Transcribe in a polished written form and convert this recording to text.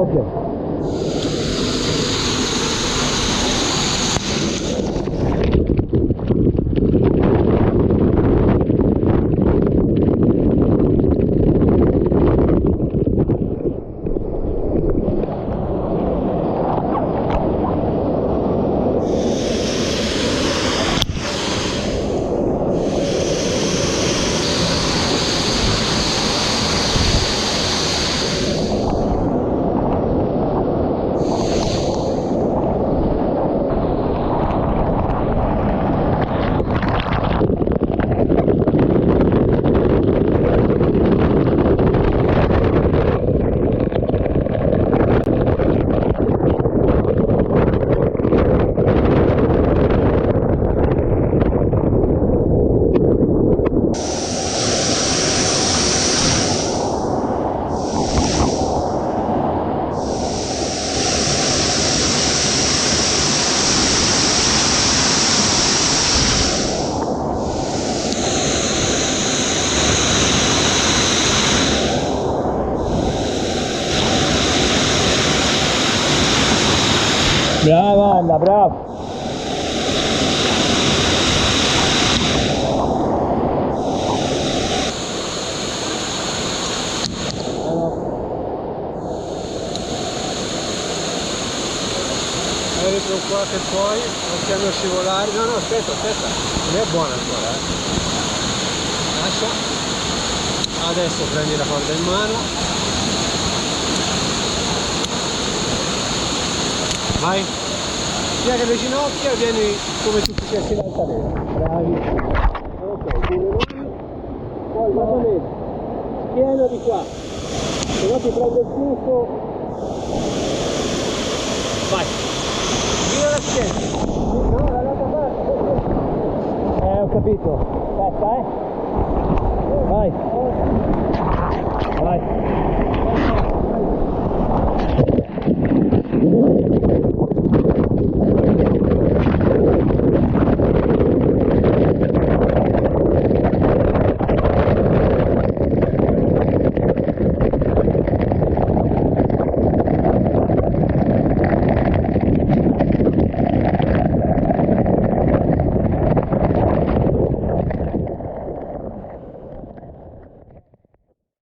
Ok. Brava Anna, brava! Dentro qua che poi non stiamo a scivolare. No, aspetta, non è buona ancora, Lascia. Adesso prendi la corda in mano. Vai, piega le ginocchia e vieni come se ti fossi in altalena. Bravi. Ok, con le mani, poi guarda schiena di qua, se no ti prende il flusso. Vai, gira la schiena. No, dall'altra parte. Ho capito. Aspetta, Vai. Vai.